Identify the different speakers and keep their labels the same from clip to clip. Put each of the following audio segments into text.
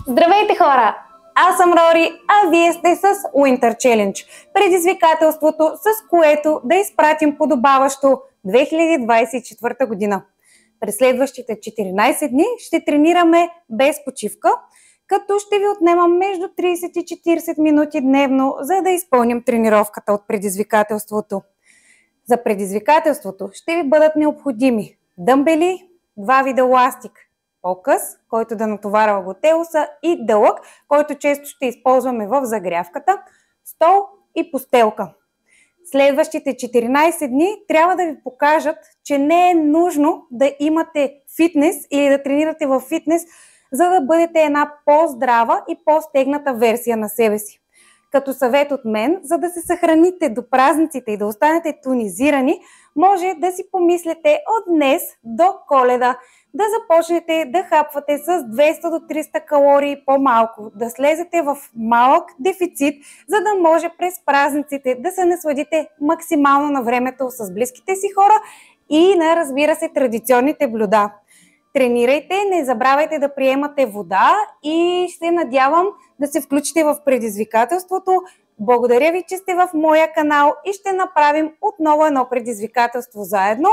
Speaker 1: Здравейте, хора! Аз съм Рори, а вие сте с Winter Challenge. Предизвикателството, с което да изпратим подобаващо 2024 година. През следващите 14 дни ще тренираме без почивка, като ще ви отнемам между 30 и 40 минути дневно, за да изпълним тренировката от предизвикателството. За предизвикателството ще ви бъдат необходими дъмбели, 2 вида ластик, по-къс, който да натоварва глутеуса, и дълъг, който често ще използваме в загрявката, стол и постелка. Следващите 14 дни трябва да ви покажат, че не е нужно да имате фитнес или да тренирате в фитнес, за да бъдете една по-здрава и по-стегната версия на себе си. Като съвет от мен, за да се съхраните до празниците и да останете тонизирани, може да си помислите от днес до Коледа да започнете да хапвате с 200 до 300 калории по-малко, да слезете в малък дефицит, за да може през празниците да се насладите максимално на времето с близките си хора и на, разбира се, традиционните блюда. Тренирайте, не забравяйте да приемате вода и ще надявам да се включите в предизвикателството. Благодаря ви, че сте в моя канал и ще направим отново едно предизвикателство заедно.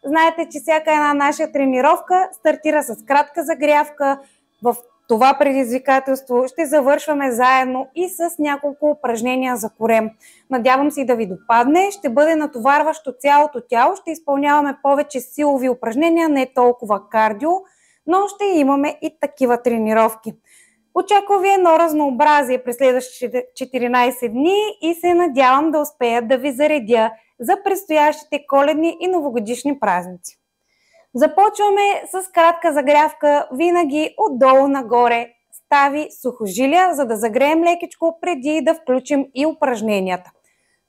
Speaker 1: Знаете, че всяка една наша тренировка стартира с кратка загрявка. В това предизвикателство ще завършваме заедно и с няколко упражнения за корем. Надявам се да ви допадне. Ще бъде натоварващо цялото тяло. Ще изпълняваме повече силови упражнения, не толкова кардио, но ще имаме и такива тренировки. Очаква ви едно разнообразие през следващите 14 дни и се надявам да успея да ви заредя за предстоящите коледни и новогодишни празници. Започваме с кратка загрявка, винаги отдолу нагоре, стави сухожилия, за да загреем лекичко преди да включим и упражненията.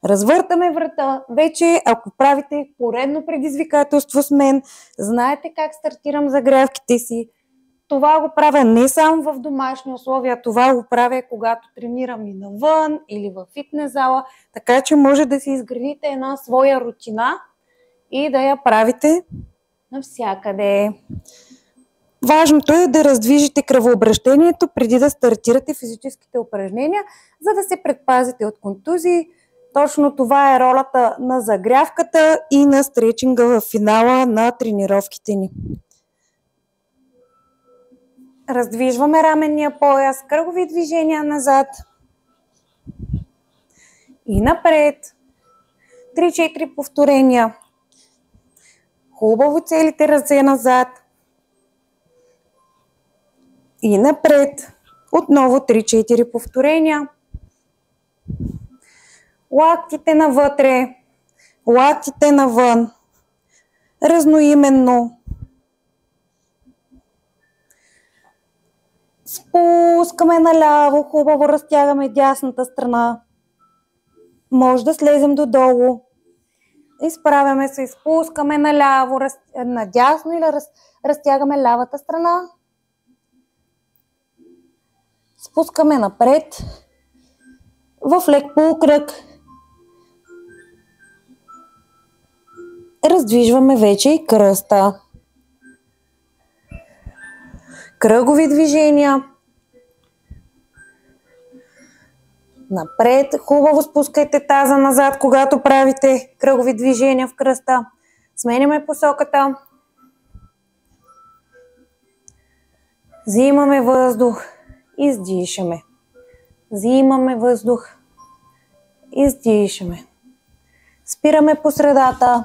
Speaker 1: Развъртаме врата. Вече, ако правите поредно предизвикателство с мен, знаете как стартирам загрявките си. Това го правя не само в домашни условия, това го правя когато тренирам и навън или в фитнес зала, така че може да си изградите една своя рутина и да я правите навсякъде. Важното е да раздвижите кръвообращението преди да стартирате физическите упражнения, за да се предпазите от контузии. Точно това е ролята на загрявката и на стречинга в финала на тренировките ни. Раздвижваме раменния пояс, кръгови движения назад и напред. 3-4 повторения. Хубаво целите ръце назад и напред. Отново 3-4 повторения. Лактите навътре, лактите навън. Разноименно. Спускаме наляво, хубаво разтягаме дясната страна. Може да слезем додолу. Изправяме се, спускаме наляво, надясно или разтягаме лявата страна. Спускаме напред в лек полукръг. Раздвижваме вече и кръста. Кръгови движения. Напред. Хубаво спускайте таза назад, когато правите кръгови движения в кръста. Сменяме посоката. Взимаме въздух. Издишаме. Взимаме въздух. Издишаме. Спираме по средата.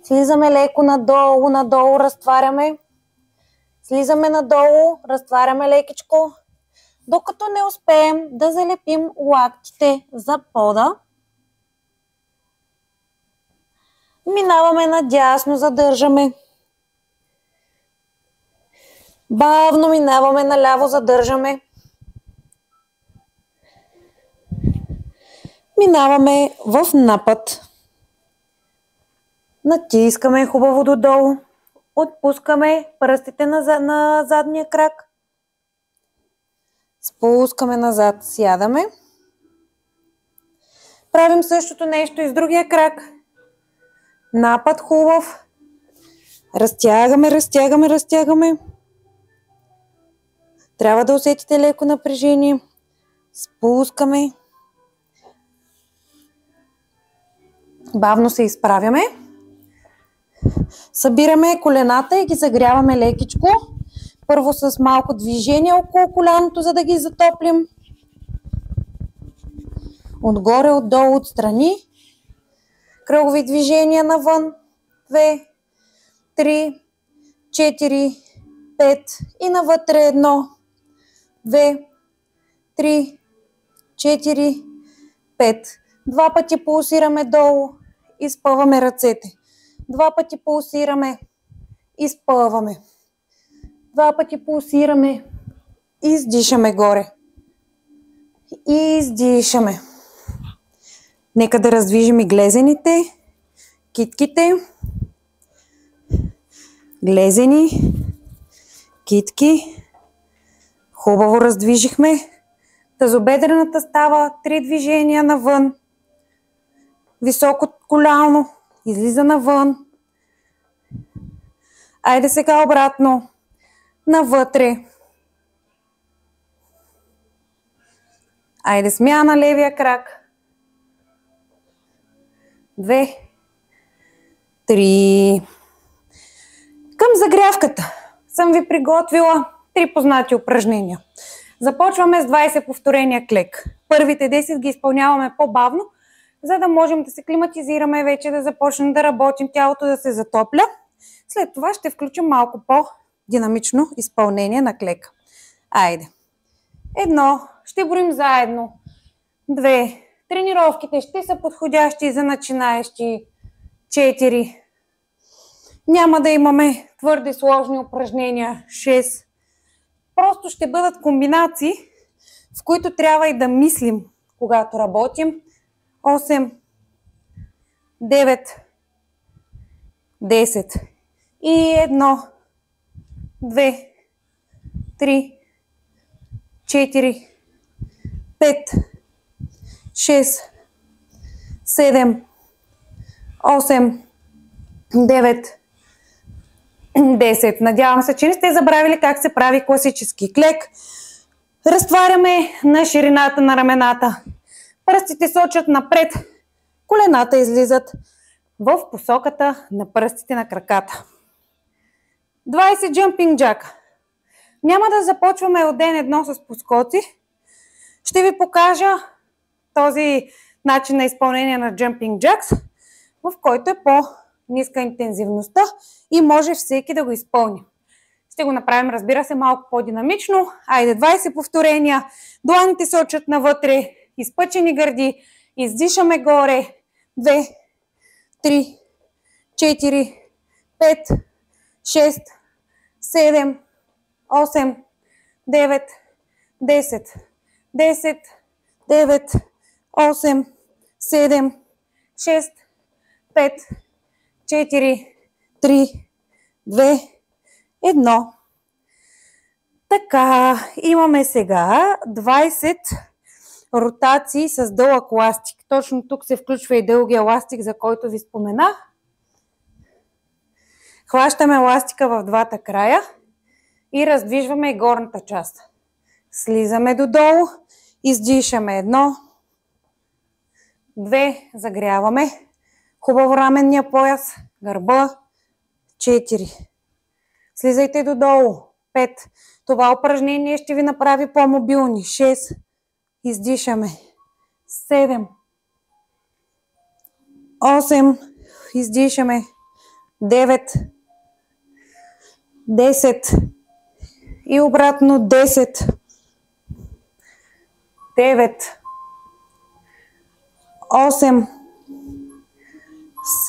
Speaker 1: Слизаме леко надолу, надолу разтваряме. Слизаме надолу, разтваряме лекичко, докато не успеем да залепим лактите за пода. Минаваме надясно, задържаме. Бавно минаваме наляво, задържаме. Минаваме в напът. Натискаме хубаво додолу. Отпускаме пръстите на задния крак. Спускаме назад, сядаме. Правим същото нещо и с другия крак. Напът хубав. Разтягаме, разтягаме, разтягаме. Трябва да усетите леко напрежение. Спускаме. Бавно се изправяме. Събираме колената и ги загряваме лекичко. Първо с малко движение около коляното, за да ги затоплим. Отгоре, отдолу, отстрани. Кръгови движения навън. 2, 3, 4, 5 и навътре 1, 2, 3, 4, 5. Два пъти пулсираме долу, изпъваме ръцете. Два пъти пулсираме, изпъваме. Два пъти пулсираме, издишаме горе. Издишаме. Нека да раздвижим и глезените, китките. Глезени, китки. Хубаво раздвижихме. Тазобедрената става 3 движения навън. Високо коляно. Излиза навън. Айде сега обратно. Навътре. Айде смяна левия крак. 2, 3. Към загрявката съм ви приготвила 3 познати упражнения. Започваме с 20 повторения клек. Първите 10 ги изпълняваме по-бавно, за да можем да се климатизираме вече, да започнем да работим, тялото да се затопля. След това ще включим малко по-динамично изпълнение на клека. Айде. 1. Ще броим заедно. 2. Тренировките ще са подходящи за начинаещи. 4. Няма да имаме твърде сложни упражнения. 6. Просто ще бъдат комбинации, в които трябва и да мислим, когато работим. 8, 9, 10 и 1, 2, 3, 4, 5, 6, 7, 8, 9, 10. Надявам се, че не сте забравили как се прави класически клек. Разтваряме на ширината на рамената. Пръстите сочат напред. Колената излизат в посоката на пръстите на краката. 20 джъмпинг джака. Няма да започваме от ден едно с поскоци. Ще ви покажа този начин на изпълнение на джъмпинг джакс, в който е по-ниска интензивността и може всеки да го изпълни. Ще го направим, разбира се, малко по-динамично. Айде, 20 повторения. Дланите сочат навътре, изпъчени гърди, издишаме горе. 2, 3, 4, 5, 6, 7, 8, 9, 10, 10, 9, 8, 7, 6, 5, 4, 3, 2, 1. Така, имаме сега 20 ротации с дълъг ластик. Точно тук се включва и дългия ластик, за който ви споменах. Хващаме ластика в двата края и раздвижваме горната част. Слизаме додолу, издишаме 1, 2, загряваме. Хубаво раменния пояс, гърба. 4. Слизайте додолу. 5. Това упражнение ще ви направи по-мобилни. 6. Издишаме. 7. 8. Издишаме. 9. 10. И обратно 10. 9. 8.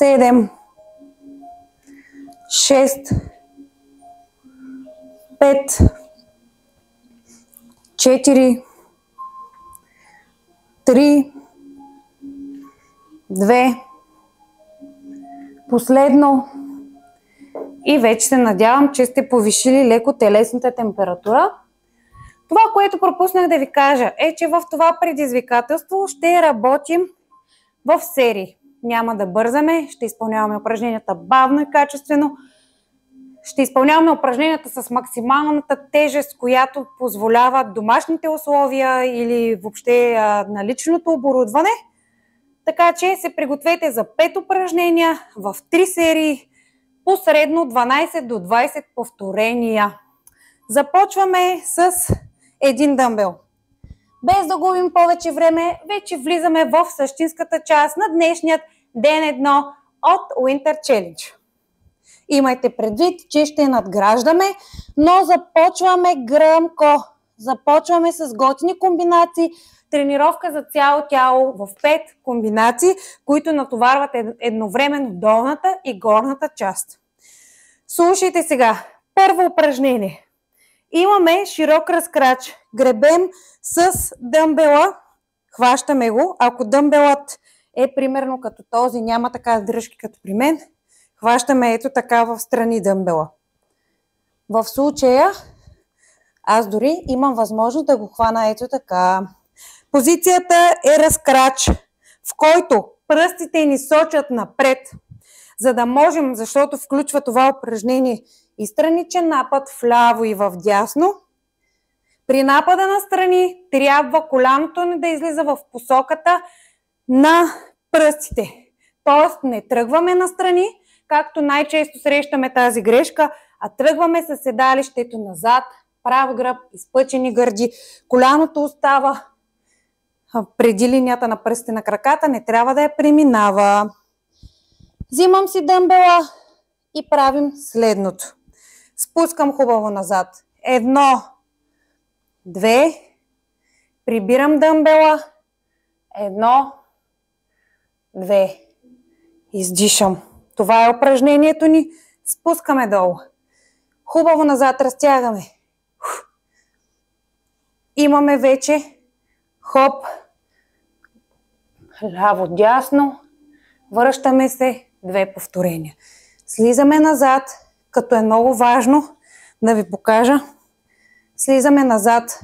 Speaker 1: 7. 6. 5. 4. 3. 2. Последно. И вече се надявам, че сте повишили леко телесната температура. Това, което пропуснах да ви кажа, е, че в това предизвикателство ще работим в серии. Няма да бързаме, ще изпълняваме упражненията бавно и качествено. Ще изпълняваме упражненията с максималната тежест, която позволява домашните условия или въобще наличното оборудване. Така че се пригответе за 5 упражнения в 3 серии по средно 12 до 20 повторения. Започваме с един дъмбел. Без да губим повече време, вече влизаме в същинската част на днешният ден 1 от Winter Challenge. Имайте предвид, че ще надграждаме, но започваме гръмко. Започваме с готини комбинации. Тренировка за цяло тяло в 5 комбинации, които натоварват едновременно долната и горната част. Слушайте сега. Първо упражнение. Имаме широк разкрач. Гребем с дъмбела. Хващаме го. Ако дъмбелът е примерно като този, няма така дръжки като при мен, хващаме ето така в страни дъмбела. В случая аз дори имам възможност да го хвана ето така. Позицията е разкрач, в който пръстите ни сочат напред, за да можем, защото включва това упражнение и страничен напад вляво и вдясно. При напада на страни трябва коляното ни да излиза в посоката на пръстите. Тоест не тръгваме настрани, както най-често срещаме тази грешка, а тръгваме със седалището назад, прав гръб, изпъчени гърди. Коляното остава преди линията на пръстите на краката, не трябва да я преминава. Взимам си дъмбела и правим следното. Спускам хубаво назад. 1, 2, прибирам дъмбела. 1, 2, издишам. Това е упражнението ни. Спускаме долу. Хубаво назад разтягаме. Имаме вече хоп, ляво, дясно. Връщаме се 2 повторения. Слизаме назад, като е много важно да ви покажа. Слизаме назад,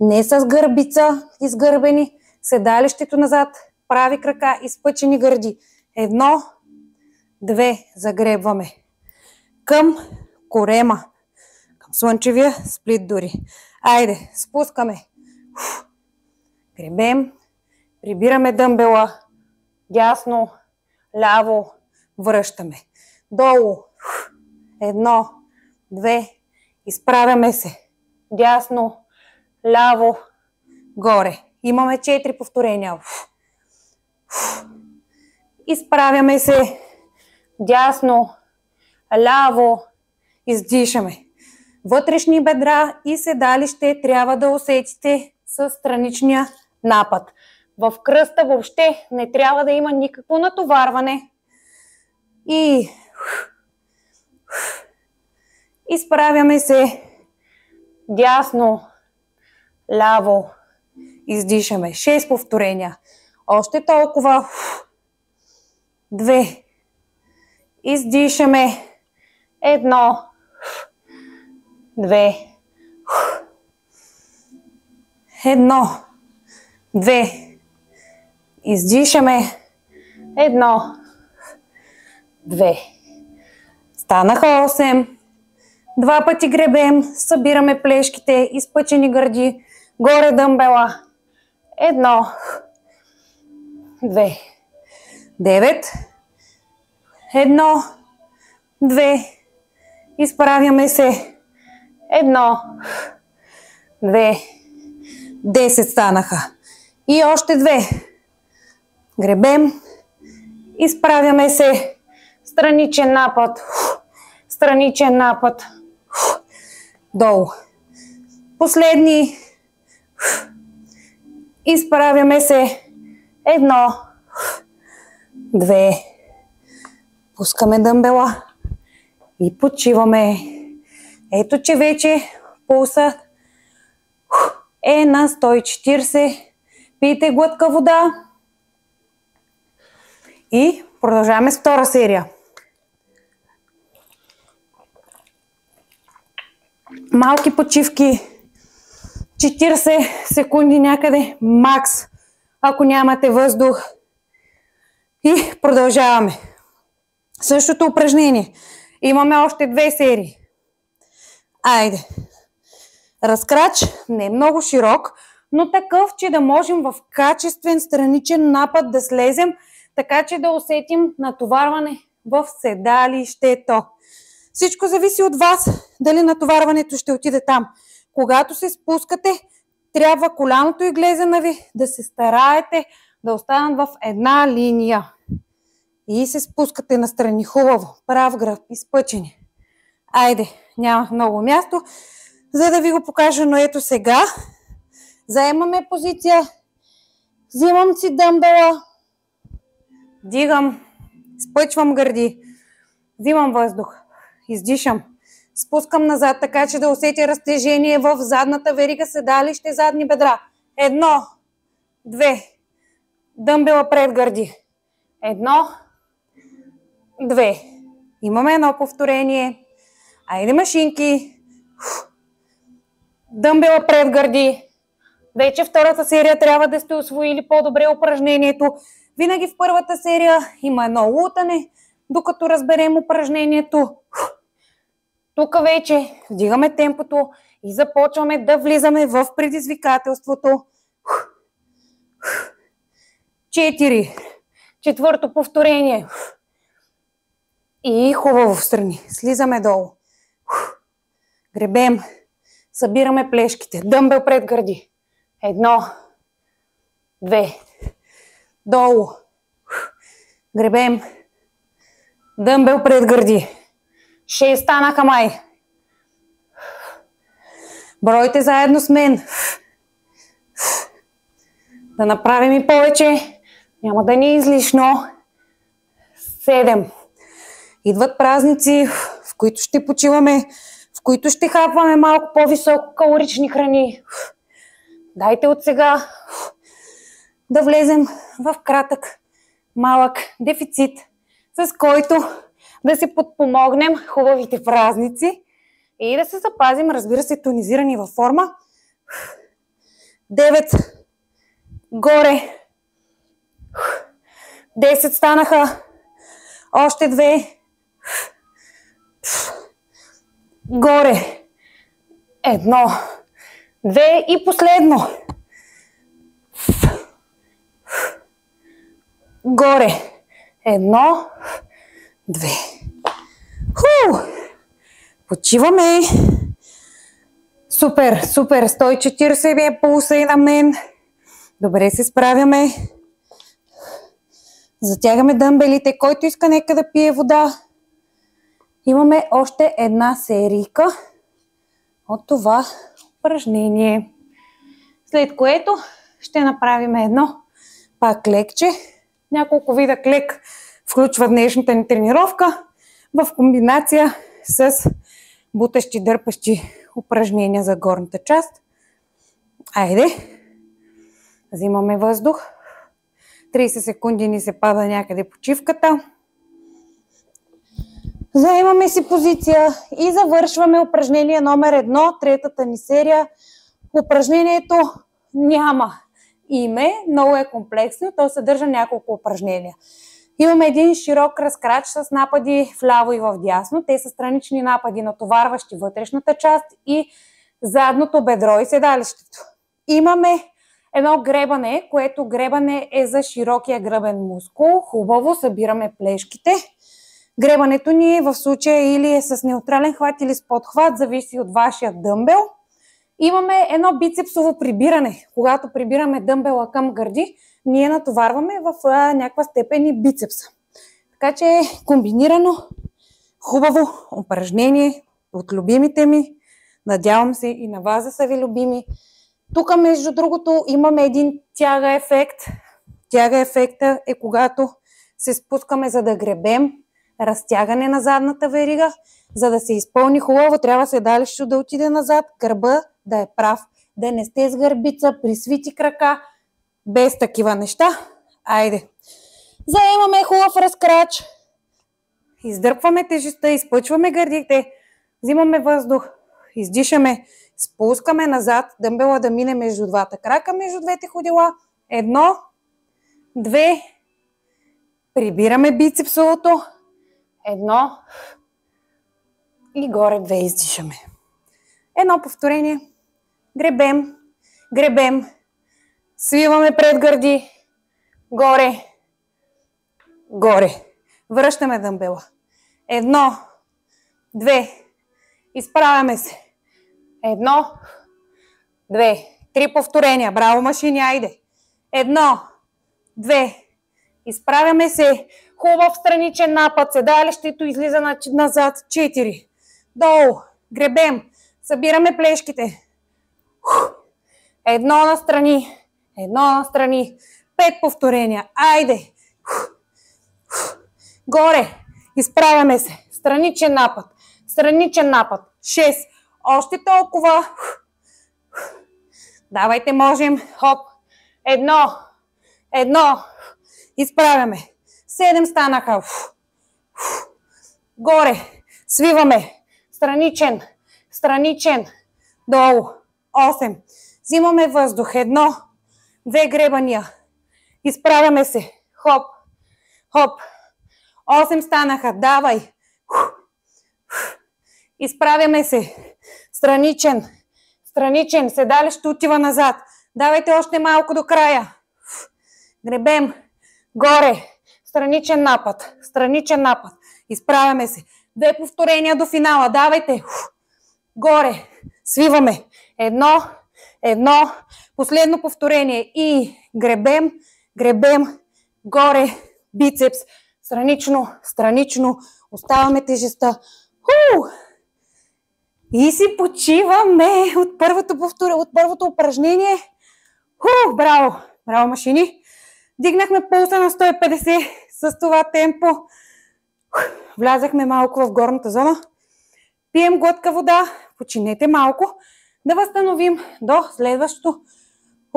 Speaker 1: не с гърбица изгърбени, седалището назад, прави крака, изпъчени гърди. 1, 2, загребваме към корема, към слънчевия сплит дори. Айде, спускаме. Гребем, прибираме дъмбела, дясно, ляво, връщаме. Долу, 1, 2, изправяме се. Дясно, ляво, горе. Имаме 4 повторения. Изправяме се. Дясно, ляво, издишаме. Вътрешни бедра и седалище трябва да усетите с страничния напад. В кръста въобще не трябва да има никакво натоварване. И изправяме се. Дясно, ляво, издишаме. 6 повторения. Още толкова. 2. Издишаме. 1. 2. 1. 2. Издишаме. 1. 2. Станаха 8. 2 пъти гребем, събираме плешките, изпъчени гърди, горе дъмбела. 1. 2. 9. 1. 2. Изправяме се. 1. 2. 10 станаха. И още 2. Гребем. Изправяме се. Страничен напад. Страничен напад. Долу. Последни. Изправяме се. 1. 2. Пускаме дъмбела. И почиваме. Ето, че вече пулсът е на 140. Пийте глътка вода. И продължаваме с втора серия. Малки почивки. 40 секунди някъде. Макс. Ако нямате въздух. И продължаваме. Същото упражнение. Имаме още 2 серии. Айде. Разкрач не е много широк, но такъв, че да можем в качествен страничен напад да слезем, така че да усетим натоварване в седалището. Всичко зависи от вас, дали натоварването ще отиде там. Когато се спускате, трябва коляното и глезена ви да се стараете да останат в една линия. И се спускате настрани хубаво, прав гръб, изпъчени. Айде, нямах много място, за да ви го покажа, но ето сега. Заемаме позиция, взимам си дъмбела, дигам, спъчвам гърди, взимам въздух, издишам, спускам назад, така че да усетя разтежение в задната верига, седалище, задни бедра. 1, 2, дъмбела пред гърди. 1, 2. Имаме едно повторение. Айде машинки. Дъмбела пред гърди. Вече втората серия трябва да сте усвоили по-добре упражнението. Винаги в първата серия има едно лутане, докато разберем упражнението. Тук вече вдигаме темпото и започваме да влизаме в предизвикателството. 4. Четвърто повторение. И хубаво встрани. Слизаме долу. Гребем. Събираме плешките. Дъмбел пред гърди. 1, 2. Долу. Гребем. Дъмбел пред гърди. 6 станаха май. Бройте заедно с мен. Да направим и повече. Няма да ни е излишно. 7. Идват празници, в които ще почиваме, в които ще хапваме малко по-високо калорични храни. Дайте от сега да влезем в кратък, малък дефицит, с който да си подпомогнем хубавите празници и да се запазим, разбира се, тонизирани във форма. 9. Горе. 10 станаха. Още 2. Горе. 1. 2 и последно. Горе. 1. 2. Почиваме. Супер, супер. 140 ми е пулса и на мен. Добре се справяме. Затягаме дъмбелите. Който иска, нека да пие вода. Имаме още една серийка от това упражнение. След което ще направим едно пак лекче. Няколко вида клек включва днешната ни тренировка в комбинация с бутащи, дърпащи упражнения за горната част. Айде! Взимаме въздух. 30 секунди ни се пада някъде почивката. Заемаме си позиция и завършваме упражнение номер 1, третата ни серия. Упражнението няма име, много е комплексно, то съдържа няколко упражнения. Имаме един широк разкрач с напади вляво и вдясно. Те са странични напади, натоварващи вътрешната част и задното бедро и седалището. Имаме едно гребане, което гребане е за широкия гръбен мускул. Хубаво, събираме плешките. Гребането ни в случая или е с неутрален хват или с подхват, зависи от вашия дъмбел. Имаме едно бицепсово прибиране. Когато прибираме дъмбела към гърди, ние натоварваме в някаква степен и бицепса. Така че комбинирано, хубаво упражнение от любимите ми. Надявам се и на вас да са ви любими. Тук, между другото, имаме един тяга ефект. Тяга ефекта е когато се спускаме, за да гребем. Разтягане на задната верига. За да се изпълни хубаво, трябва седалището да отиде назад, гърба да е прав, да не сте с гърбица, присвити крака, без такива неща. Айде! Заемаме хубав разкрач. Издърпваме тежестта, изпъчваме гърдите, взимаме въздух, издишаме, спускаме назад, дъмбела да мине между двата крака, между двете ходила. 1, 2, прибираме бицепсовото. 1, И горе 2 издишаме. Едно повторение. Гребем, гребем. Свиваме пред гърди. Горе, горе. Връщаме дъмбела. 1, 2. Изправяме се. 1, 2. 3 повторения. Браво, машини, айде. 1, 2. Изправяме се. Хубав страничен напад. Седалището излиза назад. 4. Долу. Гребем. Събираме плешките. 1 настрани. 1 настрани. 5 повторения. Айде. Горе. Изправяме се. Страничен напад. Страничен напад. 6. Още толкова. Давайте, можем. Хоп. 1. 1. Изправяме. 7 станаха. Горе. Свиваме. Страничен. Страничен. Долу. 8. Взимаме въздух. 1. 2 гребания. Изправяме се. Хоп. Хоп. 8 станаха. Давай. Изправяме се. Страничен. Страничен. Седалище отива назад. Давайте още малко до края. Гребем. Горе. Страничен напад. Страничен напад. Изправяме се. 2 повторения до финала. Давайте. Горе. Свиваме. 1. 1. Последно повторение. И гребем. Гребем. Горе. Бицепс. Странично. Странично. Оставаме тежестта. И си почиваме от първото упражнение. Браво! Браво, машини! Дигнахме пулса на 150 с това темпо. Влязахме малко в горната зона. Пием глътка вода. Починете малко. Да възстановим до следващото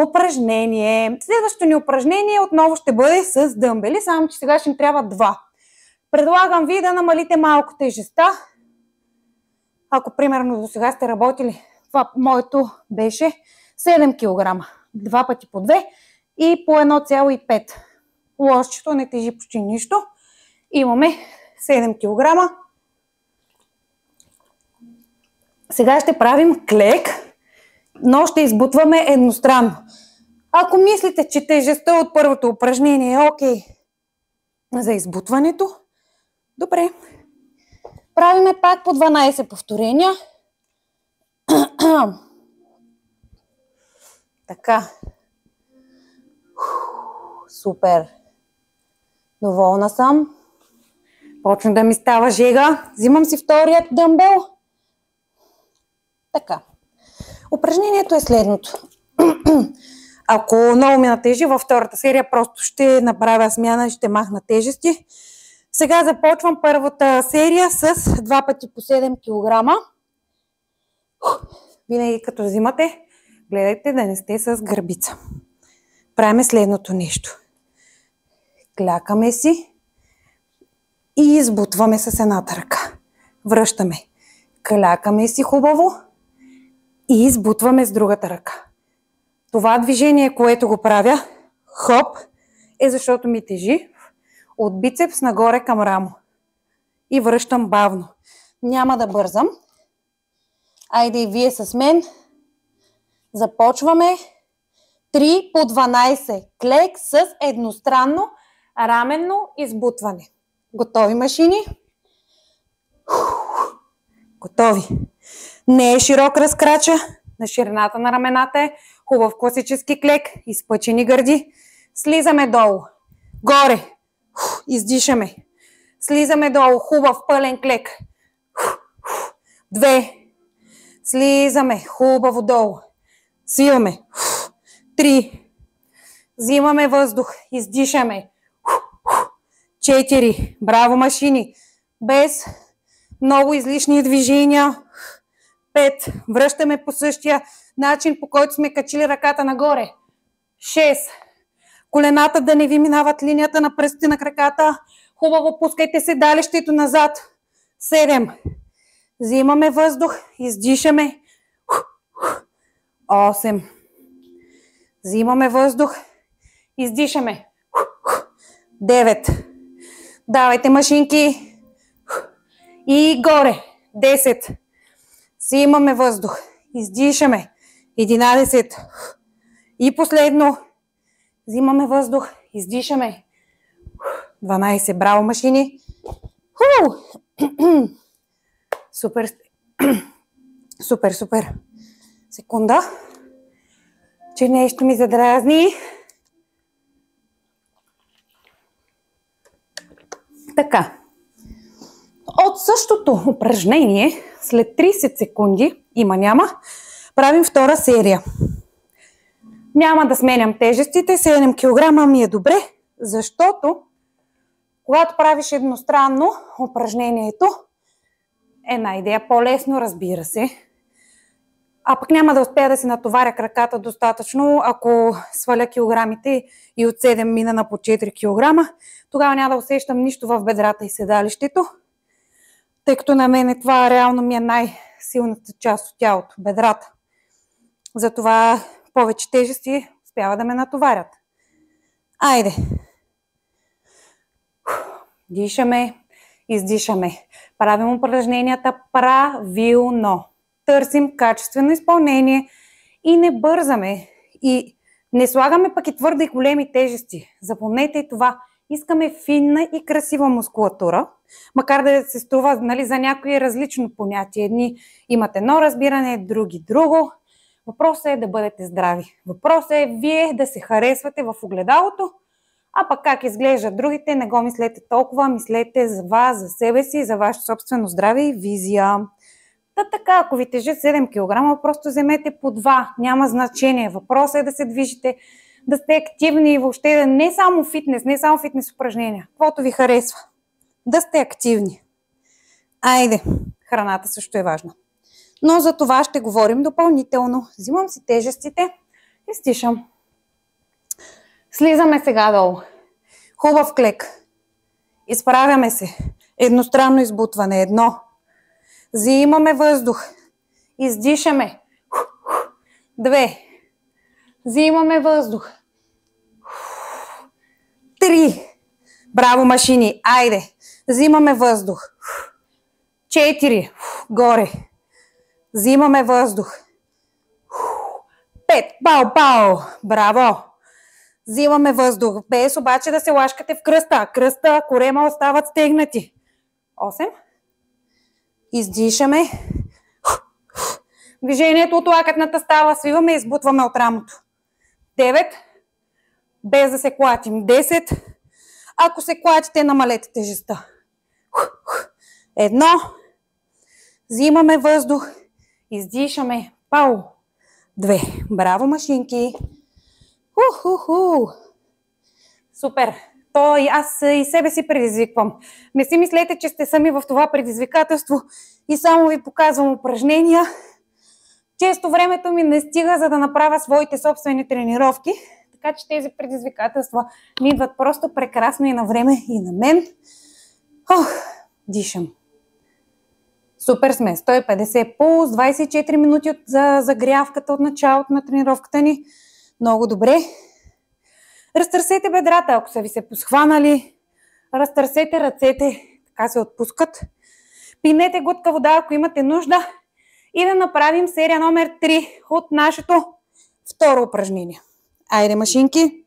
Speaker 1: упражнение. Следващото ни упражнение отново ще бъде с дъмбели, само че сега ще ни трябва 2. Предлагам ви да намалите малко тежестта. Ако примерно до сега сте работили, това моето беше 7 кг. 2 пъти по 2 и по 1,5. Лошчето не тежи почти нищо. Имаме 7 кг. Сега ще правим клек, но ще избутваме едностранно. Ако мислите, че тежестта от първото упражнение е окей за избутването, добре. Правиме пак по 12 повторения. Така. Супер. Доволна съм. Почна да ми става жега. Взимам си вторият дъмбел. Така. Упражнението е следното. Ако много ми натежи във втората серия, просто ще направя смяна и ще махна тежести. Сега започвам първата серия с 2 пъти по 7 кг. Винаги като взимате, гледайте да не сте с гърбица. Правим следното нещо. Клякаме си и избутваме с едната ръка. Връщаме. Клякаме си хубаво и избутваме с другата ръка. Това движение, което го правя, хоп, е защото ми тежи от бицепс нагоре към рамо. И връщам бавно. Няма да бързам. Айде и вие с мен. Започваме. 3 по 12. Клек с едностранно раменно избутване. Готови, машини? Готови. Не е широк разкрача. На ширината на рамената е хубав класически клек. Изпъчени гърди. Слизаме долу. Горе. Издишаме. Слизаме долу. Хубав пълен клек. 2. Слизаме. Хубаво долу. Свиваме. 3. Взимаме въздух. Издишаме. 4. Браво, машини. Без много излишни движения. 5. Връщаме по същия начин, по който сме качили ръката нагоре. 6. Колената да не ви минават линията на пръстите на краката. Хубаво пускайте седалището назад. 7. Взимаме въздух. Издишаме. 8. Взимаме въздух. Издишаме. 9. Давайте, машинки. И горе. 10. Взимаме въздух. Издишаме. 11. И последно. Взимаме въздух. Издишаме. 12. Браво, машини. Супер. Супер, супер. Секунда. Че нещо ми задразни. Така. От същото упражнение, след 30 секунди, няма, правим втора серия. Няма да сменям тежестите, 7 кг ми е добре, защото когато правиш едностранно упражнението, една идея по-лесно, разбира се, а пък няма да успея да си натоваря краката достатъчно, ако сваля килограмите и от 7 мина на по 4 кг, тогава няма да усещам нищо в бедрата и седалището, тъй като на мен това реално ми е най-силната част от тялото, бедрата. Затова повече тежести успява да ме натоварят. Айде! Дишаме, издишаме. Правим упражненията правилно. Търсим качествено изпълнение и не бързаме. И не слагаме пък и твърде и големи тежести. Запомнете и това. Искаме финна и красива мускулатура, макар да се струва, за някои различно понятие. Едни имат едно разбиране, други друго. Въпросът е да бъдете здрави. Въпросът е вие да се харесвате в огледалото, а пък как изглеждат другите, не го мислете толкова, мислете за вас, за себе си, за вашето собствено здраве и визия. Така, ако ви тежи 7 кг, просто вземете по 2, няма значение. Въпросът е да се движите, да сте активни и въобще не само фитнес, не само фитнес упражнения, каквото ви харесва. Да сте активни. Айде, храната също е важна. Но за това ще говорим допълнително. Взимам си тежестите и стишам. Слизаме сега долу. Хубав клек. Изправяме се. Едностранно избутване. 1. Взимаме въздух. Издишаме. 2. Взимаме въздух. 3. Браво, машини. Айде. Взимаме въздух. 4. Горе. Взимаме въздух. 5. Бау. Браво. Взимаме въздух. Без обаче да се лашкате в кръста. Кръста, корема остават стегнати. 8. Издишаме. Движението от лакътната става. Свиваме и избутваме от рамото. 9. Без да се клатим. 10. Ако се клатите, намалете тежестта. 1. Взимаме въздух. Издишаме. 2. Браво, машинки. Супер. Аз и себе си предизвиквам. Не си мислете, че сте сами в това предизвикателство и само ви показвам упражнения. Често времето ми не стига, за да направя своите собствени тренировки, така че тези предизвикателства ми идват просто прекрасно и на време, и на мен. Дишам. Супер сме. 150 пулс, 24 минути за загрявката от началото на тренировката ни. Много добре. Разтърсете бедрата, ако са ви се посхванали. Разтърсете ръцете, така се отпускат. Пинете глътка вода, ако имате нужда. И да направим серия номер 3 от нашето второ упражнение. Айде, машинки.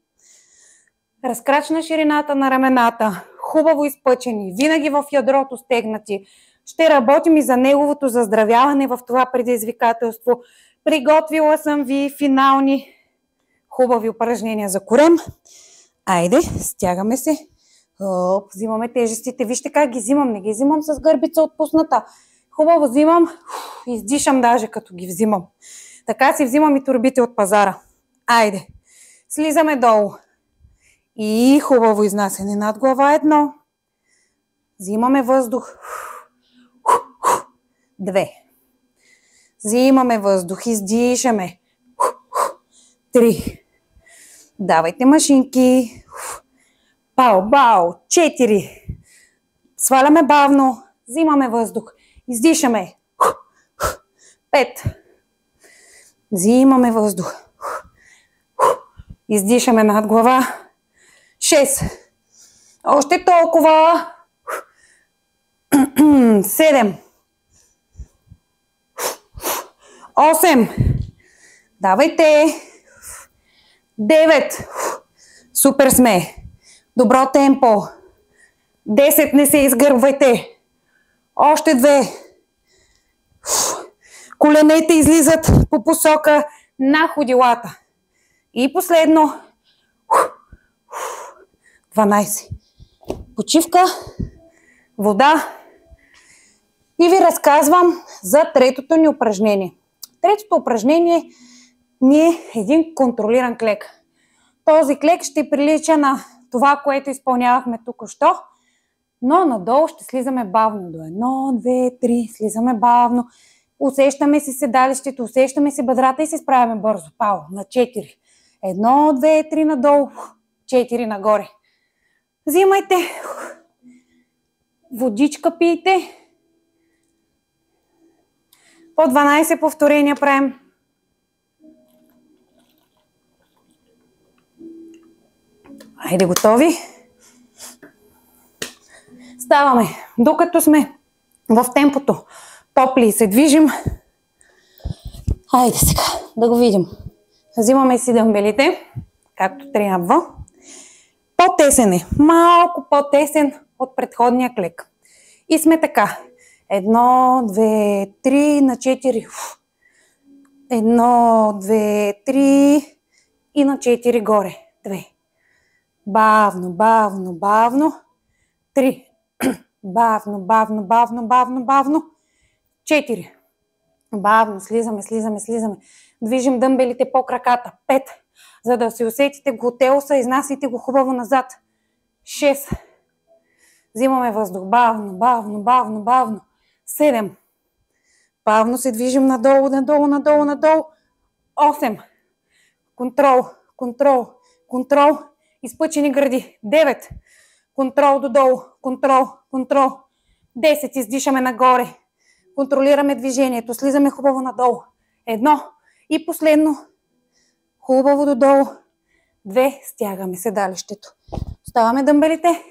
Speaker 1: Разкрачна ширината на рамената. Хубаво изпъчени. Винаги в ядрото стегнати. Ще работим и за неговото заздравяване в това предизвикателство. Приготвила съм ви финални хубави упражнения за корем. Айде, стягаме се. Взимаме тежестите. Вижте как ги взимам. Не ги взимам с гърбица отпусната. Хубаво взимам. Издишам даже като ги взимам. Така си взимам и торбите от пазара. Айде. Слизаме долу. И хубаво изнасяне над глава. 1. Взимаме въздух. 2. Взимаме въздух. Издишаме. 3. Давайте, машинки. 4. Сваляме бавно. Взимаме въздух. Издишаме. 5. Взимаме въздух. Издишаме над глава. 6. Още толкова. 7. 8. Давайте. 9. Супер сме. Добро темпо. 10. Не се изгърбвайте. Още 2. Коленете излизат по посока на ходилата. И последно. 12. Почивка. Вода. И ви разказвам за третото ни упражнение. Третото упражнение ни е един контролиран клек. Този клек ще прилича на това, което изпълнявахме току-що, но надолу ще слизаме бавно до 1, 2, 3, слизаме бавно. Усещаме си седалището, усещаме си бедрата и се справяме бързо. Пао, на 4. 1, 2, 3 надолу, 4 нагоре. Взимайте. Водичка пийте. По 12 повторения правим. Айде, готови? Ставаме. Докато сме в темпото топли и се движим. Айде сега да го видим. Взимаме си дъмбелите, както трябва. По-тесен е. Малко по-тесен от предходния клек. И сме така. 1, 2, 3 на 4. 1, 2, 3 и на 4 горе. 2. Бавно, бавно, бавно. 3. Бавно, бавно, бавно, бавно, бавно. 4. Бавно, слизаме, слизаме, слизаме. Движим дъмбелите по краката. 5. За да се усетите глутеуса, изнасяйте го хубаво назад. 6. Взимаме въздух. Бавно, бавно, бавно, бавно. 7. Бавно се движим надолу, надолу, надолу, надолу. 8. Контрол, контрол, контрол. Изпъчени гърди. 9. Контрол додолу. Контрол, контрол. 10. Издишаме нагоре. Контролираме движението. Слизаме хубаво надолу. 1. И последно. Хубаво додолу. 2. Стягаме седалището. Оставаме дъмбелите.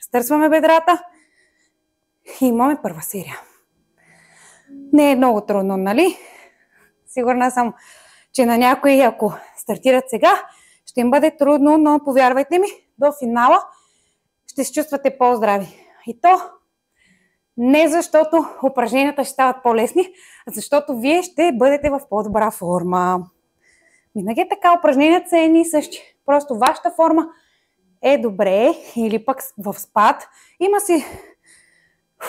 Speaker 1: Разтърсваме бедрата. И имаме първа серия. Не е много трудно, нали? Сигурна съм, че на някои, ако стартират сега, ще им бъде трудно, но повярвайте ми, до финала ще се чувствате по-здрави. И то не защото упражненията ще стават по-лесни, а защото вие ще бъдете в по-добра форма. Винаги е така, упражненията са едни и същи. Просто вашата форма е добре или пък в спад. Има си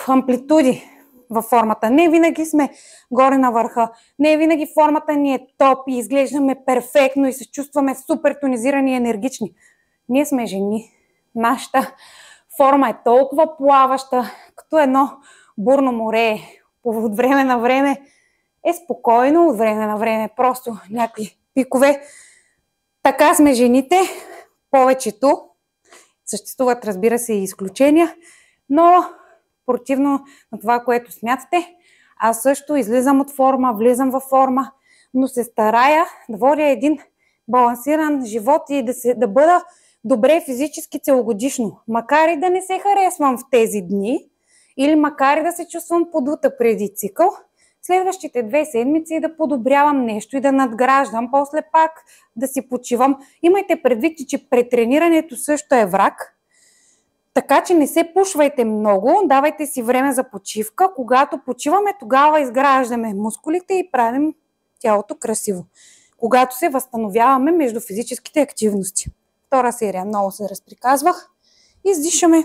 Speaker 1: амплитуди във формата. Не винаги сме горе на върха. Не винаги формата ни е топ и изглеждаме перфектно и се чувстваме супер тонизирани и енергични. Ние сме жени. Нашата форма е толкова плаваща, като едно бурно море. От време на време е спокойно, от време на време просто някакви пикове. Така сме жените. Повечето. Съществуват, разбира се, и изключения, но противно на това, което смятате, аз също излизам от форма, влизам във форма, но се старая да водя един балансиран живот и да бъда добре физически целогодишно. Макар и да не се харесвам в тези дни, или макар и да се чувствам подута преди цикъл, следващите 2 седмици да подобрявам нещо и да надграждам, после пак да си почивам. Имайте предвид, че претренирането също е враг, така че не се пушвайте много, давайте си време за почивка. Когато почиваме, тогава изграждаме мускулите и правим тялото красиво. Когато се възстановяваме между физическите активности. Втора серия, много се разприказвах. Издишаме.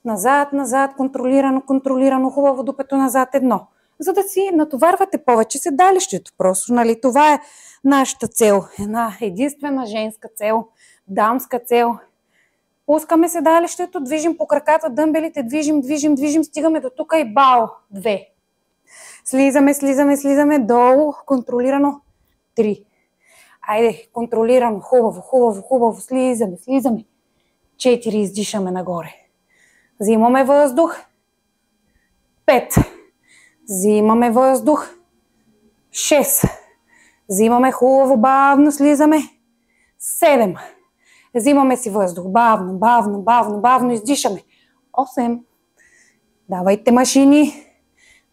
Speaker 1: Назад, назад, контролирано, контролирано, хубаво дупето назад 1. За да си натоварвате повече седалището. Просто, нали, това е нашата цел. Една единствена женска цел, дамска цел. Пускаме седалището, движим по краката, дъмбелите, движим, стигаме до тук и бао. 2. Слизаме долу, контролирано 3. Айде, контролирано, хубаво, слизаме. 4, издишаме нагоре. Взимаме въздух. 5. Взимаме въздух. 6. Взимаме хубаво, бавно слизаме. 7. Взимаме си въздух. Бавно издишаме. 8. Давайте машини.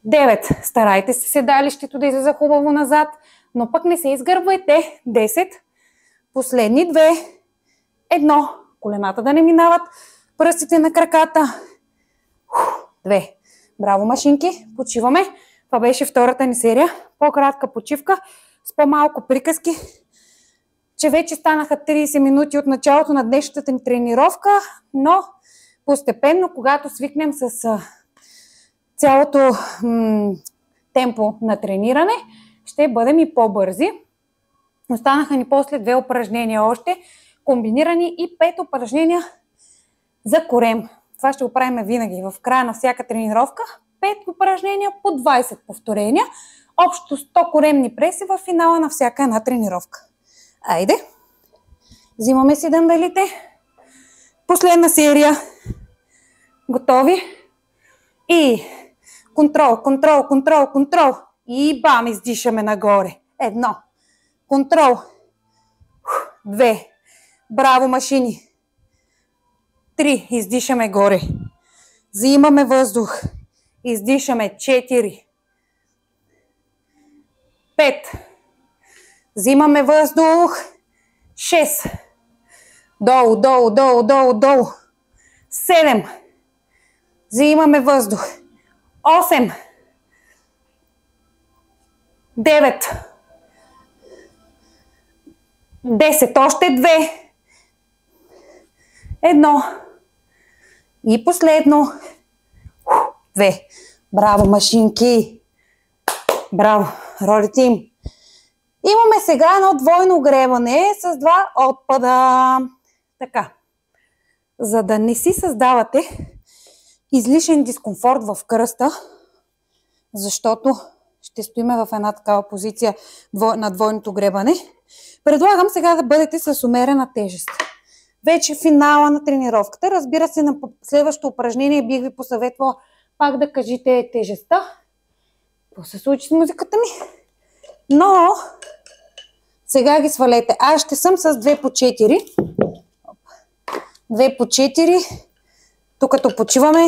Speaker 1: 9. Старайте се седалището да излиза хубаво назад, но пък не се изгърбвайте. 10. Последни 2. 1. Колената да не минават. Пръстите на краката. 2. Браво, машинки. Почиваме. Това беше втората ни серия. По-кратка почивка с по-малко приказки, че вече станаха 30 минути от началото на днешната ни тренировка, но постепенно, когато свикнем с цялото темпо на трениране, ще бъдем и по-бързи. Останаха ни после 2 упражнения още, комбинирани и 5 упражнения за корем. Това ще го правим винаги. В края на всяка тренировка 5 упражнения по 20 повторения. Общо 100 коремни преси в финала на всяка една тренировка. Айде! Взимаме си дъмбелите. Последна серия. Готови? И контрол, контрол, контрол, контрол. И бам, издишаме нагоре. 1. Контрол. 2. Браво, машини. 3. Издишаме горе. Взимаме въздух. Издишаме. 4. 5. Взимаме въздух. 6. Долу, долу, долу, долу, долу. 7. Взимаме въздух. 8. 9. 10. Още 2. 1. И последно. 2. Браво, машинки! Браво! Ролите им! Имаме сега едно двойно огреване с 2 отпада. Така. За да не си създавате излишен дискомфорт в кръста, защото ще стоиме в една такава позиция на двойното гребане, предлагам сега да бъдете с умерена тежест. Вече финала на тренировката. Разбира се, на следващото упражнение бих ви посъветвала пак да кажете тежестта. Какво се случи с музиката ми? Но сега ги свалете. Аз ще съм с 2 по 4. 2 по 4. Тук като почиваме,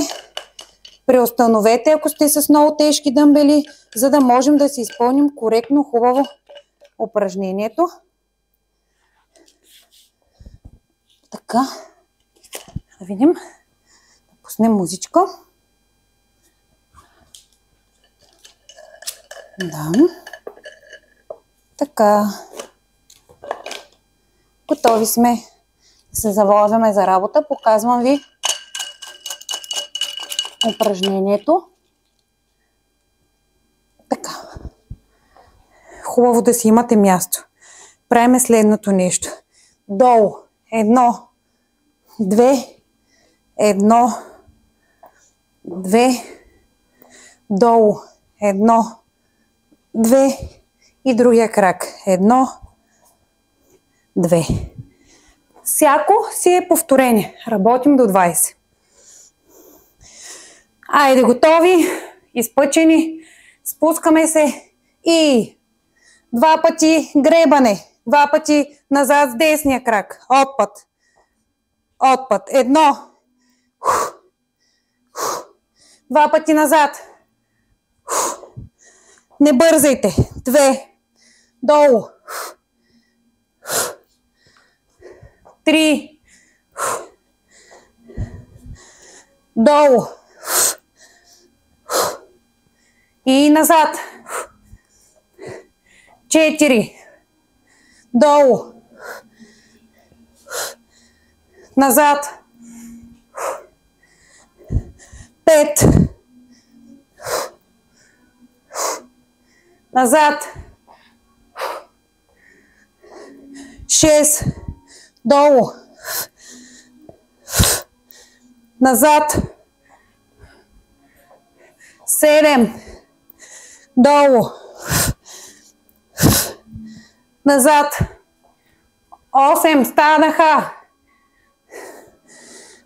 Speaker 1: преустановете, ако сте с много тежки дъмбели, за да можем да си изпълним коректно, хубаво упражнението. Така. Да видим. Да пуснем музичка. Да. Така. Готови сме да се завързваме за работа. Показвам ви упражнението. Така. Хубаво да си имате място. Правим следното нещо. Долу. 1, 2, 1, 2, долу. 1, 2 и другия крак. 1, 2. Всяко си е повторение. Работим до 20. Айде, готови, изпъчени, спускаме се и 2 пъти гребане, 2 пъти назад с десния крак, отпът, отпът, 1, 2 пъти назад, не бързайте, 2, долу, 3, долу и назад, 4, долу, назад, 5, назад, 6, долу, назад, 7, долу, назад, 8, станаха,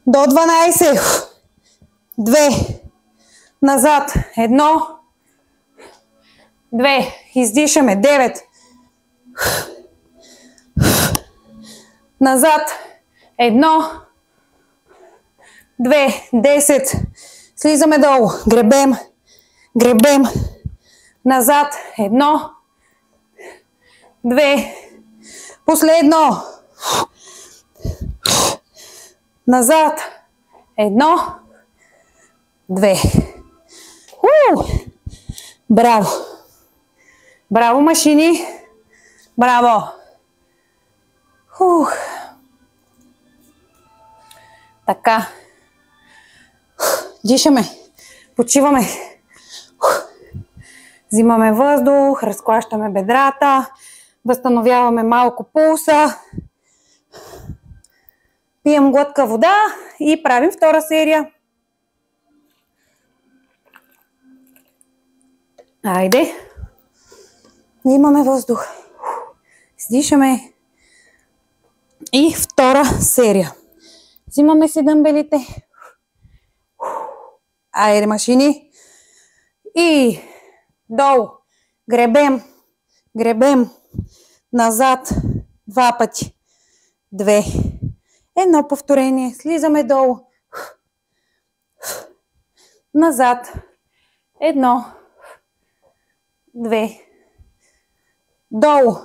Speaker 1: до 12, 2, назад, 1, 2, издишаме, 9, назад, 1, 2, 10, слизаме долу, гребем, Гребем. Назад. 1, 2. Последно. Назад. 1, 2. Браво! Браво, машини! Браво! Така. Дишаме. Почиваме. Взимаме въздух, разклащаме бедрата, възстановяваме малко пулса. Пием глътка вода и правим втора серия. Айде. Имаме въздух. Издишаме. И втора серия. Взимаме си дъмбелите. Айде, машини. И долу. Гребем. Гребем. Назад. 2 пъти. 2. Едно повторение. Слизаме долу. Назад. 1. 2. Долу.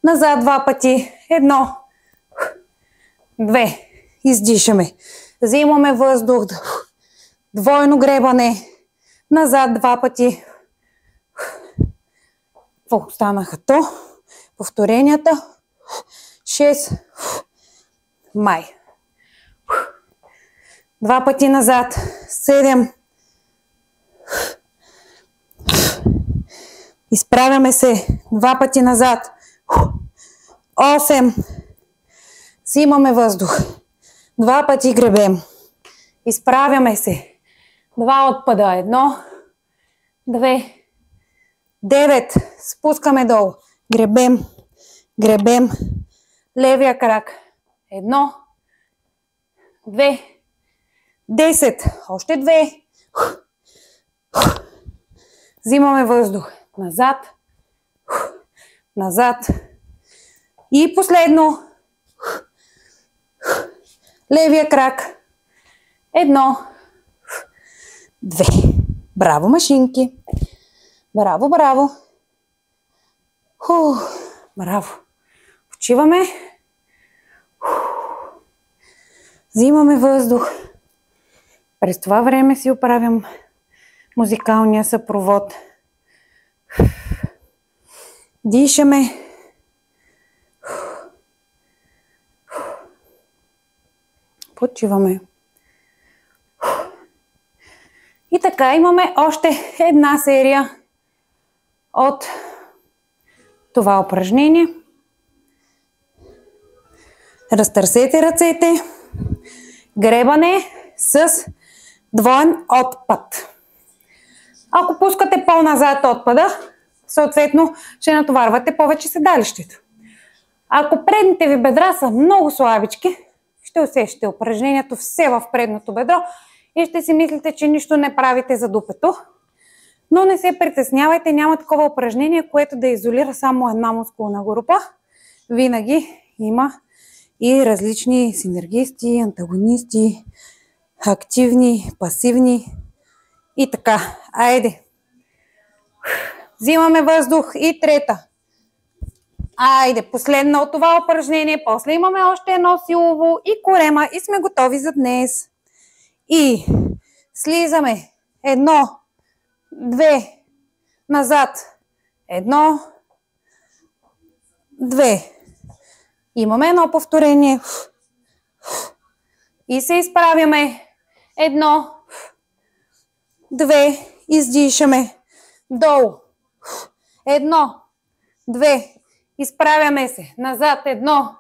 Speaker 1: Назад 2 пъти. 1. 2. Издишаме. Взимаме въздух. Двойно гребане. Назад 2 пъти. Какво станаха то? Повторенията. 6. Май. 2 пъти назад. 7. Изправяме се. 2 пъти назад. 8. Взимаме въздух. 2 пъти гребем. Изправяме се. 2 отпада. 1. 2. 9. Спускаме долу. Гребем. Гребем. Левия крак. 1. 2. 10. Още 2. Взимаме въздух. Назад. Назад. И последно. Левия крак. 1. 2. Браво, машинки. Браво, браво. Браво. Почиваме. Взимаме въздух. През това време си оправям музикалния съпровод. Дишаме. Почиваме. И така, имаме още една серия от това упражнение. Разтърсете ръцете. Гребане с двоен отпад. Ако пускате по-назад отпада, съответно ще натоварвате повече седалището. Ако предните ви бедра са много слабички, ще усещате упражнението все в предното бедро и ще си мислите, че нищо не правите за дупето. Но не се притеснявайте, няма такова упражнение, което да изолира само една мускулна група. Винаги има и различни синергисти, антагонисти, активни, пасивни и така. Айде! Взимаме въздух и трета. Айде, последна от това упражнение. После имаме още едно силово и корема и сме готови за днес. И слизаме. 1, 2, назад. 1, 2. Имаме едно повторение. И се изправяме. 1, 2. Издишаме. Долу. 1, 2. Изправяме се. Назад. 1,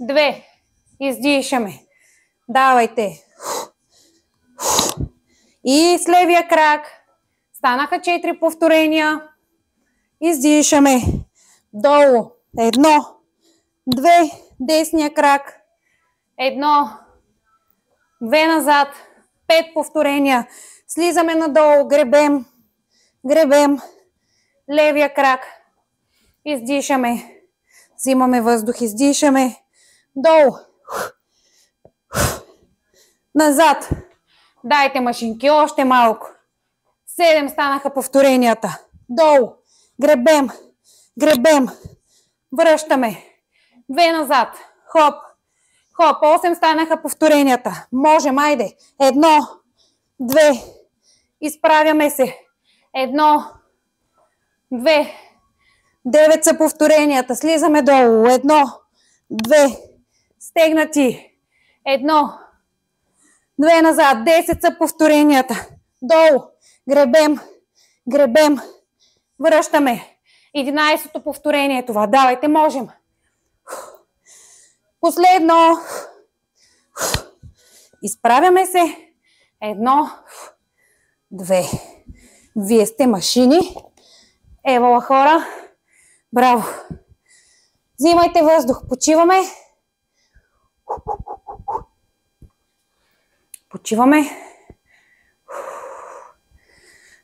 Speaker 1: 2. Издишаме. Давайте. И с левия крак. Станаха 4 повторения. Издишаме. Долу. 1, 2. Десния крак. 1, 2 назад. 5 повторения. Слизаме надолу. Гребем. Гребем. Левия крак. Издишаме. Взимаме въздух. Издишаме. Долу. Назад. Дайте машинки, още малко. 7 станаха повторенията. Долу. Гребем. Гребем. Връщаме. 2 назад. Хоп. Хоп. 8 станаха повторенията. Можем, айде. 1, 2. Изправяме се. 1, 2. 9 са повторенията. Слизаме долу. 1, 2. Стегнати. 1, 2 назад. 10 са повторенията. Долу. Гребем. Гребем. Връщаме. 11-то повторение е това. Давайте, можем. Последно. Изправяме се. 1, 2. Вие сте машини. Евала, хора. Браво. Взимайте въздух. Почиваме. Почиваме.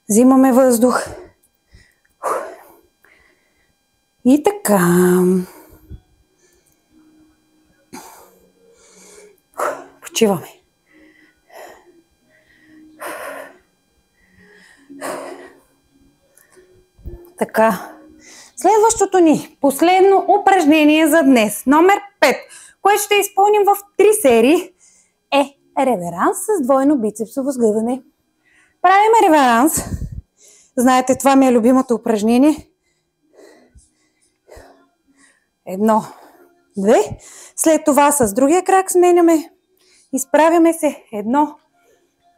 Speaker 1: Взимаме въздух. И така. Почиваме. Така. Следващото ни последно упражнение за днес, номер 5, което ще изпълним в 3 серии, е реверанс с двойно бицепсово сгъване. Правим реверанс. Знаете, това ми е любимото упражнение. 1, 2. След това с другия крак сменяме. Изправяме се. 1,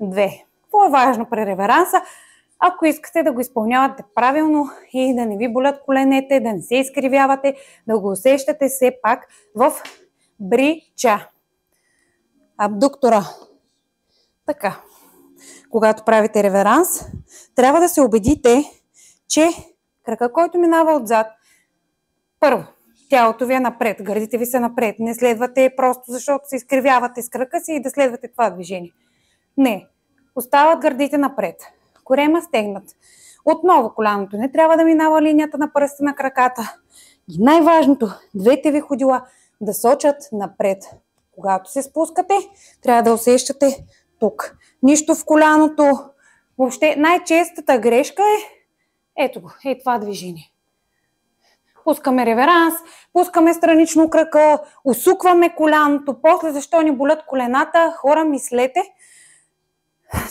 Speaker 1: 2. Какво е важно при реверанса? Ако искате да го изпълнявате правилно и да не ви болят коленете, да не се изкривявате, да го усещате все пак в брича. Абдуктора. Така. Когато правите реверанс, трябва да се убедите, че крака, който минава отзад, първо, тялото ви е напред, гърдите ви са напред. Не следвате просто защото се изкривявате с крака си и да следвате това движение. Не. Остават гърдите напред. Корема стегнат. Отново коляното не трябва да минава линията на пръста на краката. И най-важното, двете ви ходила да сочат напред. Когато се спускате, трябва да усещате тук. Нищо в коляното. Въобще най-честата грешка е ето го, това движение. Пускаме реверанс, пускаме странично крака, усукваме коляното. После защо ни болят колената? Хора, мислете.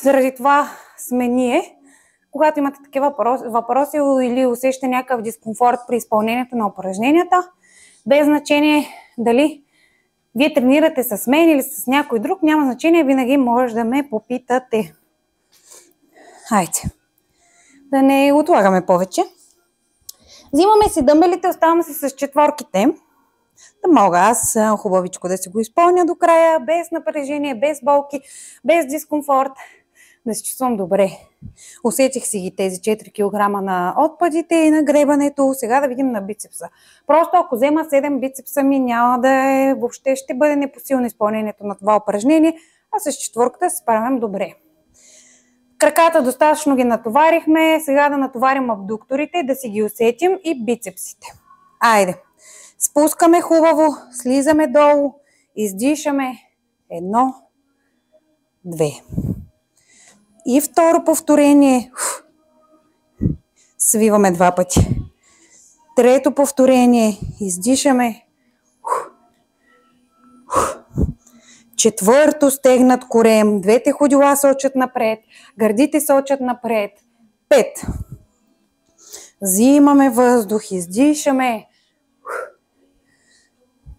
Speaker 1: Заради това сме ние. Когато имате такива въпроси или усещате някакъв дискомфорт при изпълнението на упражненията, без значение дали вие тренирате с мен или с някой друг, няма значение, винаги може да ме попитате. Хайде, да не отлагаме повече. Взимаме си дъмбелите, оставаме се с четворките. Да мога аз хубавичко да си го изпълня до края, без напрежение, без болки, без дискомфорт. Да се чувствам добре. Усетих си ги тези 4 кг на отпадите и на гребането. Сега да видим на бицепса. Просто ако взема 7 бицепса ми, няма да е, въобще ще бъде непосилно изпълнението на това упражнение, а с четворката се справям добре. Краката достатъчно ги натоварихме. Сега да натоварим абдукторите, да си ги усетим и бицепсите. Айде. Спускаме хубаво, слизаме долу, издишаме. 1, 2. И второ повторение. Свиваме 2 пъти. Трето повторение. Издишаме. Четвърто стегнат корем. Двете ходила сочат напред. Гърдите сочат напред. 5. Взимаме въздух. Издишаме.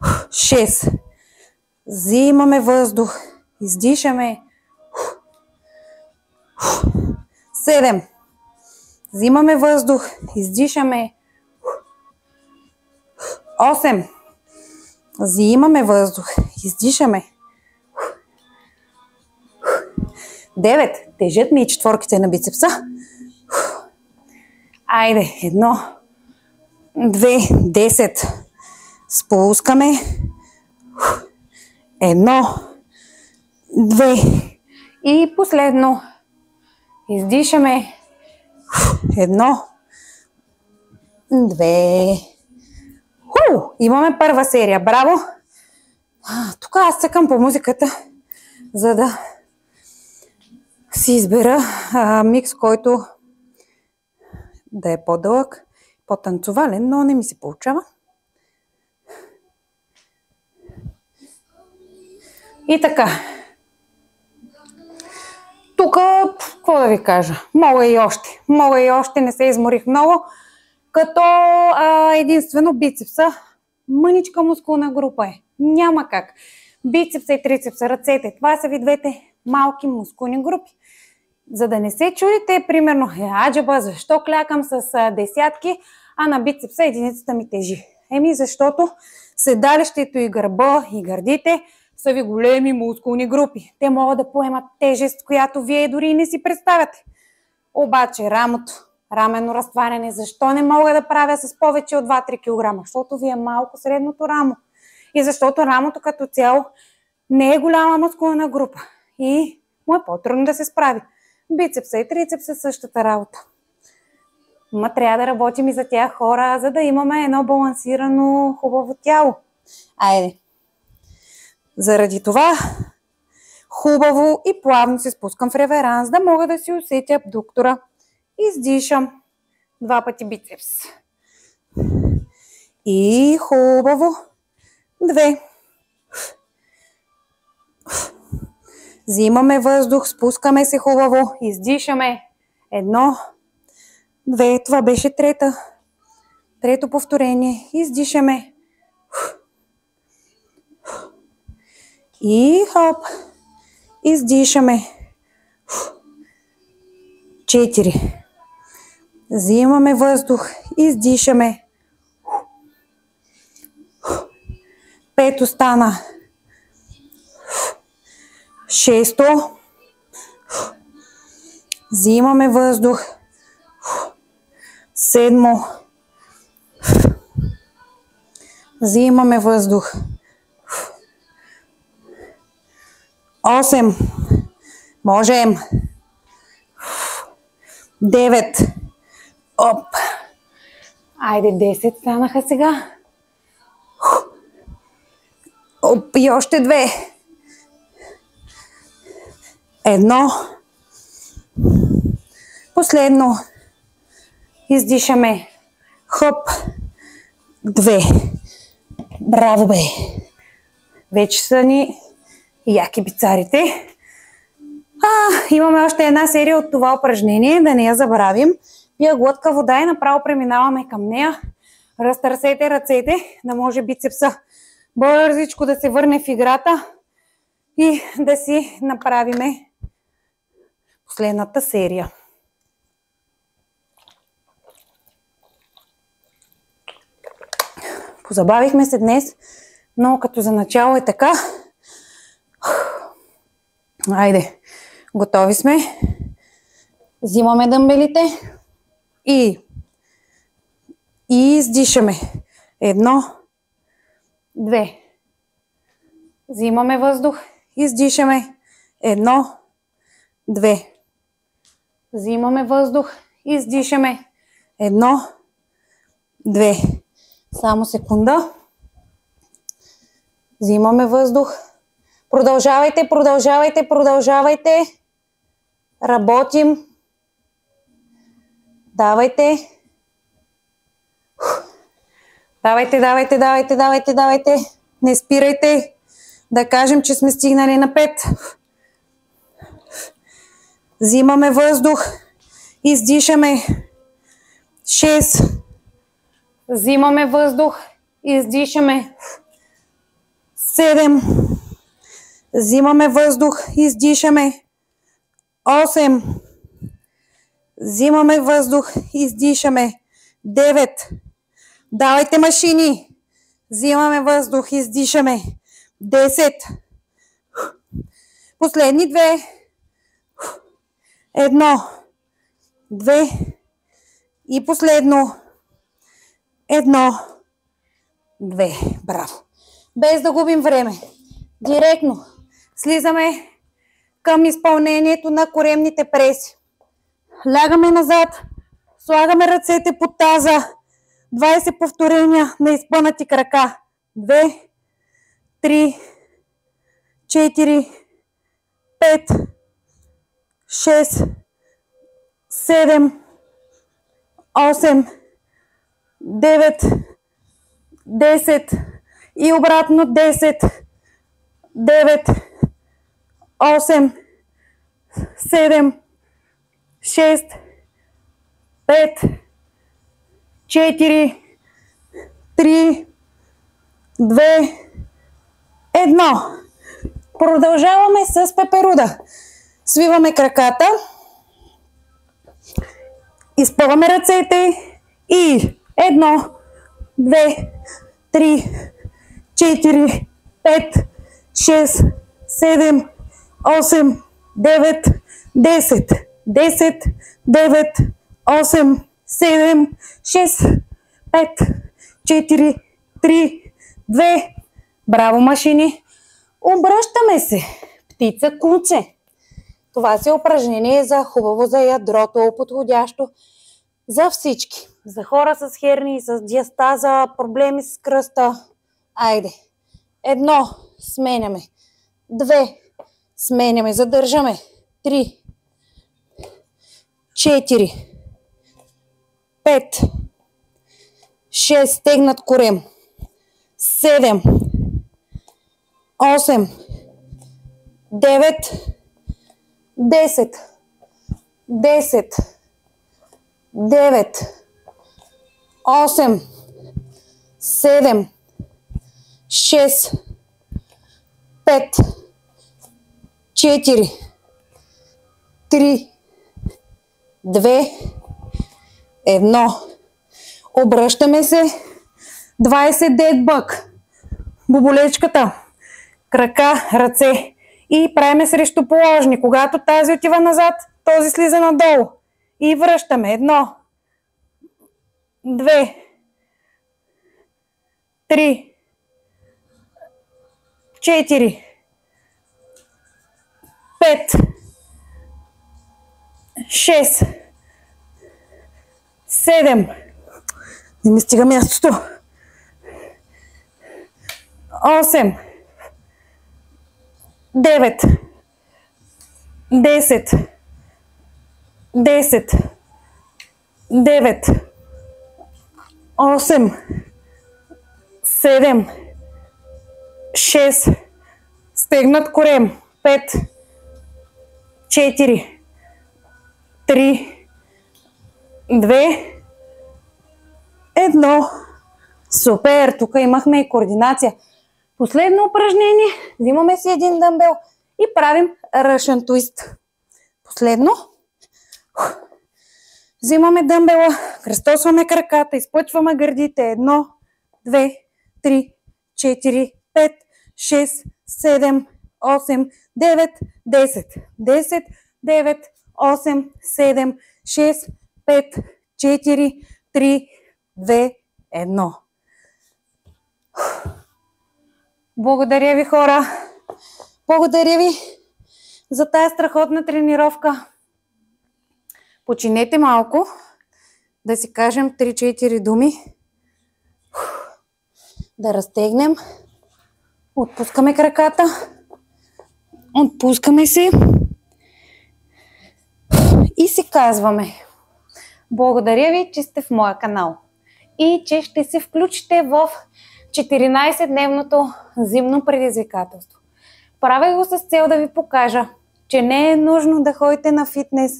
Speaker 1: 6. Взимаме въздух. Издишаме. 7. Взимаме въздух. Издишаме. 8. Взимаме въздух. Издишаме. 9. Тежат ми и четворките на бицепса. Айде. 1, 2, 10. Спускаме. 1, 2. И последно. Издишаме. 1, 2. Имаме първа серия. Браво! Тук аз цъкам по музиката, за да си избера микс, който да е по-дълъг, по-танцовален, но не ми се получава. И така. Тук, какво да ви кажа? Мога и още, не се изморих много. Като единствено бицепса, мъничка мускулна група е. Няма как. Бицепса и трицепса, ръцете, това са ви двете малки мускулни групи. За да не се чудите, примерно, аджаба, защо клякам с десятки, а на бицепса единицата ми тежи. Защото седалището и гърба и гърдите са ви големи мускулни групи. Те могат да поемат тежест, която вие дори не си представяте. Обаче рамото, рамено разтваряне, защо не мога да правя с повече от 2-3 кг? Защото ви е малко средното рамо. И защото рамото като цяло не е голяма мускулна група. И му е по-трудно да се справи. Бицепса и трицепса същата работа. Ма трябва да работим и за тях хора, за да имаме едно балансирано, хубаво тяло. Айде. Заради това хубаво и плавно се спускам в реверанс, да мога да си усетя абдуктора. Издишам 2 пъти бицепс. И хубаво 2. Взимаме въздух, спускаме се хубаво, издишаме 1, 2, това беше трето повторение, издишаме и хоп, издишаме 4, взимаме въздух, издишаме 5 остана, 6, взимаме въздух, 7, взимаме въздух, 8, можем, 9, оп, айде 10 станаха сега, оп, и още 2, 1, последно, издишаме, хоп, 2, браво бе, вече са ни яки бицарите. Имаме още една серия от това упражнение, да не я забравим. Пия глътка вода и направо преминаваме към нея. Разтърсете ръцете, да може бицепса бързичко да се върне в играта и да си направиме последната серия. Позабавихме се днес, но като за начало е така. Айде, готови сме. Взимаме дъмбелите и издишаме. 1, 2. Взимаме въздух, издишаме. 1, 2. Взимаме въздух, издишаме. 1, 2. Само секунда. Взимаме въздух. Продължавайте, продължавайте, продължавайте. Работим. Давайте. Давайте, давайте, давайте, давайте, давайте. Не спирайте. Да кажем, че сме стигнали на 5. Взимаме въздух. Издишаме. 6. Взимаме въздух. Издишаме. 7. Взимаме въздух. Издишаме. 8. Взимаме въздух. Издишаме. 9. Давайте машини. Взимаме въздух. Издишаме. 10. Последни 2. 1. 2. И последно. 1. 2. Браво. Без да губим време. Директно слизаме към изпълнението на коремните преси. Лягаме назад, слагаме ръцете под таза. 20 повторения на изпънати крака. 2, 3, 4, 5, 6, 7, 8, 9, 10 и обратно 10, 9, 8, 7, 6, 5, 4, 3, 2, 1. Продължаваме с пеперуда. Свиваме краката, изпъваме ръцете и 1, 2, 3, 4, 5, 6, 7, 8, 9, 10, 10, 9, 8, 7, 6, 5, 4, 3, 2. Браво, машини! Обръщаме се. Птица куче. Това си упражнение за хубаво за ядрото, подходящо за всички. За хора с херни, с диастаза, проблеми с кръста. Айде. 1. Сменяме. 2. Сменяме. Задържаме. 3. 4. 5. 6. Стегнат корем. 7. 8. 9. 10. 10. 9. 8. 7. 6. 5. 4. 3. 2. 1. Обръщаме се. 20 dead bug. Боболечката. Крака, ръце. И правиме срещу положни. Когато тази отива назад, този слиза надолу. И връщаме. 1. 2. 3. 4. 5. 6. 7. Не ми стига мястото. 8. 9. 10. 10. 9. 8. 7. 6. Стегнат корем. 5. 4. 3. 2. 1. Супер! Тук имахме и координация. Последно упражнение. Взимаме си един дъмбел и правим Russian twist. Последно. Взимаме дъмбела, кръстосваме краката, изпъчваме гърдите. 1, 2, 3, 4, 5, 6, 7, 8, 9, 10. 10, 9, 8, 7, 6, 5, 4, 3, 2, 1. Благодаря ви, хора! Благодаря ви за тази страхотна тренировка. Починете малко, да си кажем 3-4 думи, да разтегнем, отпускаме краката, отпускаме се и си казваме: благодаря ви, че сте в моя канал и че ще се включите в 14-дневното зимно предизвикателство. Правя го с цел да ви покажа, че не е нужно да ходите на фитнес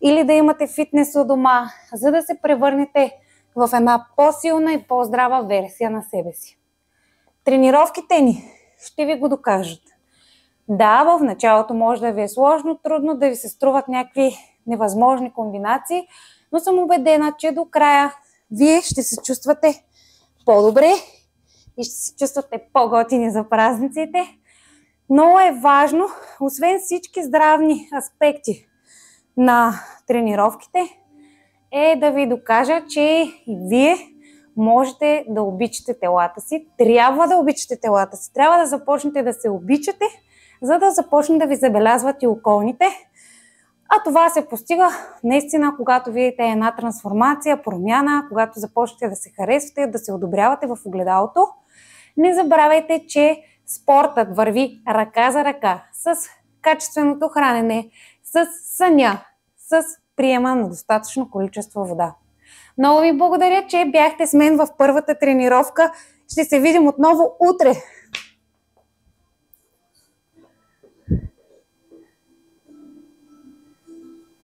Speaker 1: или да имате фитнес у дома, за да се превърнете в една по-силна и по-здрава версия на себе си. Тренировките ни ще ви го докажат. Да, в началото може да ви е сложно, трудно, да ви се струват някакви невъзможни комбинации, но съм убедена, че до края вие ще се чувствате по-добре и ще се чувствате по-готини за празниците. Много е важно, освен всички здравни аспекти на тренировките, е да ви докажа, че и вие можете да обичате телата си. Трябва да обичате телата си. Трябва да започнете да се обичате, за да започнат да ви забелязват и околните. А това се постига наистина, когато видите една трансформация, промяна, когато започнете да се харесвате, да се одобрявате в огледалото. Не забравяйте, че спортът върви ръка за ръка с качественото хранене, с съня, с приема на достатъчно количество вода. Много ви благодаря, че бяхте с мен в първата тренировка. Ще се видим отново утре